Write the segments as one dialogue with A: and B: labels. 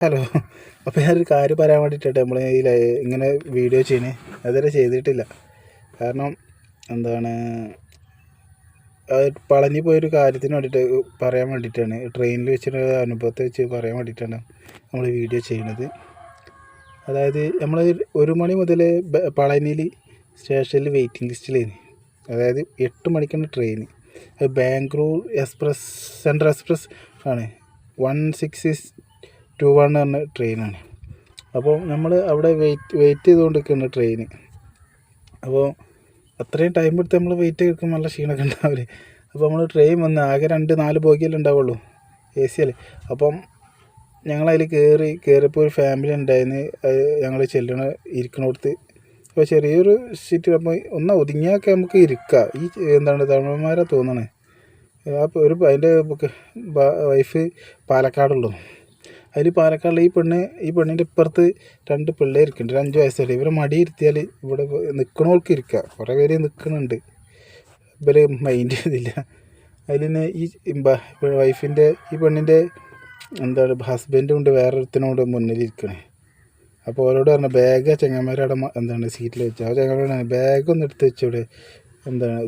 A: Hello. അപ്പോൾ ഞാനൊരു കാര്യം പറയാൻ വേണ്ടിയിട്ടാണ് നമ്മൾ ഇങ്ങനെ വീഡിയോ ചെയ്യണേ. അതുവരെ ചെയ്തിട്ടില്ല. കാരണം എന്താണ്, പളനി പോയൊരു കാര്യത്തിന് വേണ്ടിയിട്ട് പറയാൻ വേണ്ടിയിട്ടാണ്, ട്രെയിനിൽ വെച്ചിട്ട് അനുഭവത്തെ വെച്ച് പറയാൻ വേണ്ടിയിട്ടാണ് നമ്മൾ വീഡിയോ ചെയ്യുന്നത്. അതായത് നമ്മൾ 1 മണി മുതൽ പളനിയിൽ സ്റ്റേഷനിൽ വെയിറ്റിംഗ് ലിസ്റ്റിലായിരുന്നു. അതായത് 8 മണിക്കാണ് ട്രെയിൻ. അത് ബാംഗ്ലൂർ എക്സ്പ്രസ്, സെൻട്രൽ എക്സ്പ്രസ് ആണ്. 1621 പറഞ്ഞ ട്രെയിനാണ്. അപ്പോൾ നമ്മൾ അവിടെ വെയിറ്റ് ചെയ്തുകൊണ്ടിരിക്കുകയാണ് ട്രെയിന്. അപ്പോൾ അത്രയും ടൈം എടുത്ത് നമ്മൾ വെയിറ്റ് ചെയ്തിരിക്കുമ്പോൾ നല്ല ക്ഷീണമൊക്കെ ഉണ്ടാവില്ലേ. അപ്പോൾ നമ്മൾ ട്രെയിൻ വന്ന് ആകെ 2-4 ബോഗിയല്ലേ ഉണ്ടാവുള്ളൂ, AC അല്ലേ. അപ്പം ഞങ്ങളതിൽ കയറിയപ്പോൾ ഒരു ഫാമിലി ഉണ്ടായിരുന്നു. ഞങ്ങൾ ഇരിക്കണോടത്ത് അപ്പോൾ ചെറിയൊരു സീറ്റ്. അപ്പോൾ ഒന്ന് ഒതുങ്ങിയൊക്കെ നമുക്ക് ഇരിക്കാം. ഈ തമിഴന്മാരെ തോന്നണേ. അപ്പോൾ അതിൻ്റെ വൈഫ് പാലക്കാടുള്ളൂ. അതിൽ പാലക്കാടുള്ള ഈ പെണ്ണിൻ്റെ ഇപ്പുറത്ത് 2 പിള്ളേർ ഇരിക്കുന്നുണ്ട്, 5 വയസ്സായിട്ട്. ഇവരെ മടി ഇരുത്തിയാൽ ഇവിടെ നിൽക്കണവർക്ക് ഇരിക്കുക. കുറേ പേര് നിൽക്കുന്നുണ്ട്, ഇവർ മൈൻഡ് ചെയ്തില്ല. അതിൽ തന്നെ ഈ പെണ്ണിൻ്റെ ഹസ്ബൻഡും ഉണ്ട്, വേറൊരുത്തിനോട് മുന്നിലിരിക്കണേ. അപ്പോൾ ഓരോട് പറഞ്ഞ ബാഗ് ചെങ്ങന്മാരവിടെ സീറ്റിൽ വെച്ച്. ആ ചെങ്ങന്മാരാണ് ബാഗൊന്നും എടുത്ത് വെച്ചവിടെ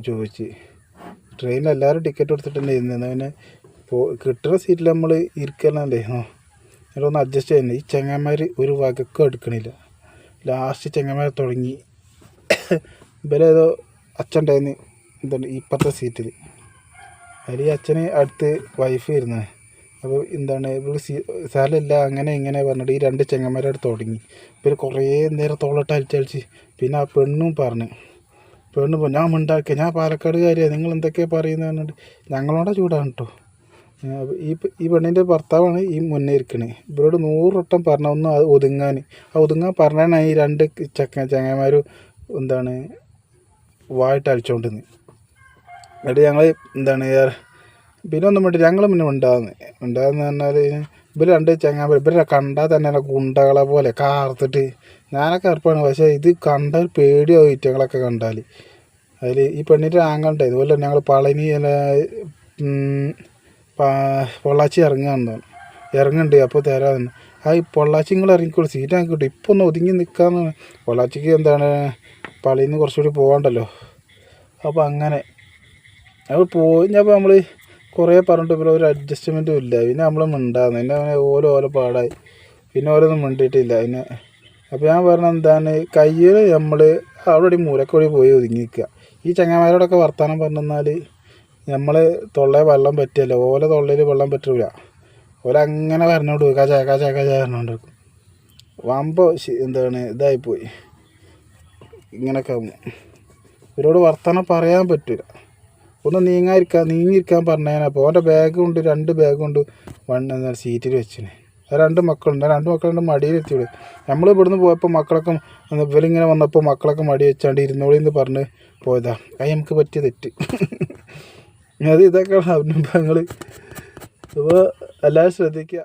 A: ചോദിച്ച്. ട്രെയിനിൽ എല്ലാവരും ടിക്കറ്റ് കൊടുത്തിട്ടുണ്ട് ഇരുന്നത്. പിന്നെ കിട്ടുന്ന സീറ്റിൽ നമ്മൾ ഇരിക്കലല്ലേ, അതിലൊന്ന് അഡ്ജസ്റ്റ് ചെയ്യുന്നത്. ഈ ചെങ്ങന്മാർ ഒരു വകക്കും എടുക്കണില്ല. ലാസ്റ്റ് ചെങ്ങന്മാർ തുടങ്ങി. ഇവരേതോ അച്ഛൻ ഉണ്ടായിരുന്നു ഇപ്പുറത്തെ സീറ്റിൽ. അതിൽ ഈ അച്ഛന് അടുത്ത് വൈഫ് ഇരുന്നത്. അപ്പോൾ ഇവിടെ സ്ഥലമില്ല അങ്ങനെ ഇങ്ങനെ പറഞ്ഞിട്ട് ഈ 2 ചെങ്ങന്മാരോട് തുടങ്ങി. ഇവർ കുറേ നേരം തോളട്ട് അടിച്ചടിച്ച്. പിന്നെ ആ പെണ്ണും പറഞ്ഞു, ഞാൻ മിണ്ടാക്കുക, ഞാൻ പാലക്കാടുകാരിയാണ്, നിങ്ങൾ എന്തൊക്കെയാണ് പറയുന്നത് പറഞ്ഞിട്ട് ഞങ്ങളോടെ ചൂടാണ് കേട്ടോ. ഈ പെണ്ണിൻ്റെ ഭർത്താവാണ് ഈ മുന്നേ ഇരിക്കണേ. ഇവരോട് 100 വട്ടം പറഞ്ഞ ഒന്ന് ഒതുങ്ങാൻ. ഒതുങ്ങാൻ പറഞ്ഞാണ് ഈ 2 ചങ്ങന്മാരും വായിട്ട് അടിച്ചോണ്ടിരുന്നത്. എന്നിട്ട് ഞങ്ങൾ പിന്നെ ഒന്നും വേണ്ടി ഞങ്ങൾ പിന്നെ ഉണ്ടാകുന്ന പറഞ്ഞാൽ ഇവർ 2 ചങ്ങന്മാർ ഇവരെ കണ്ടാൽ തന്നെ ഗുണ്ടകളെ പോലെ കാർത്തിട്ട്. ഞാനൊക്കെ അർപ്പാണ്, പക്ഷേ ഇത് കണ്ടാൽ പേടിയാവും ഇറ്റങ്ങളൊക്കെ കണ്ടാൽ. അതിൽ ഈ പെണ്ണിൻ്റെ ആങ്ങളുണ്ട്. ഇതുപോലെ ഞങ്ങൾ പളനി പൊള്ളാച്ചി ഇറങ്ങുന്നുണ്ട്. അപ്പോൾ തരാമെന്ന്. ഈ പൊള്ളാച്ചി നിങ്ങൾ ഇറങ്ങിക്കോളൂ, സീറ്റ് ആക്കി കിട്ടും, ഇപ്പോൾ ഒന്ന് ഒതുങ്ങി നിൽക്കാമെന്ന്. പൊള്ളാച്ചിക്ക് പള്ളിയിൽ നിന്ന് കുറച്ചുകൂടി പോകണ്ടല്ലോ. അപ്പോൾ അങ്ങനെ അപ്പോൾ പോയിപ്പോൾ നമ്മൾ കുറേ പറഞ്ഞിട്ട് ഇപ്പോൾ ഒരു അഡ്ജസ്റ്റ്മെൻറ്റും ഇല്ല. പിന്നെ നമ്മൾ മിണ്ടാന്ന്. പിന്നെ ഓരോ പാടായി. പിന്നെ ഓരോന്നും മിണ്ടിയിട്ടില്ല. പിന്നെ അപ്പോൾ ഞാൻ പറഞ്ഞ കയ്യിൽ നമ്മൾ അവിടെ മൂലക്കൂടി പോയി ഒതുങ്ങി നിൽക്കുക. ഈ ചങ്ങന്മാരോടൊക്കെ വർത്തമാനം പറഞ്ഞെന്നാൽ നമ്മൾ തൊള്ളയിൽ വെള്ളം പറ്റിയല്ലോ, ഓല തൊള്ളയിൽ വെള്ളം പറ്റില്ല. ഓലങ്ങനെ പറഞ്ഞോണ്ട് കച പറഞ്ഞുകൊണ്ടിരിക്കും. വമ്പോ ഇതായിപ്പോയി. ഇങ്ങനെയൊക്കെ ഇവരോട് വർത്തമാനം പറയാൻ പറ്റില്ല. ഒന്ന് നീങ്ങിയിരിക്കാൻ പറഞ്ഞാൽ. അപ്പോൾ അവൻ്റെ ബാഗുണ്ട്, 2 ബാഗുണ്ട് സീറ്റിൽ വെച്ചിന്. 2 മക്കളുണ്ട്. 2 മക്കളുണ്ട് മടിയിലെത്തിവിടെ. നമ്മൾ ഇവിടുന്ന് പോയപ്പോൾ മക്കളൊക്കെ ഇവരിങ്ങനെ വന്നപ്പോൾ മക്കളൊക്കെ മടി വെച്ചാണ്ട് ഇരുന്നോളിന്ന് പറഞ്ഞ് പോയതാ. അത് നമുക്ക് പറ്റിയ തെറ്റ്. ഇതൊക്കെയാണ് അനുഭവങ്ങൾ. അപ്പോൾ എല്ലാവരും ശ്രദ്ധിക്കുക.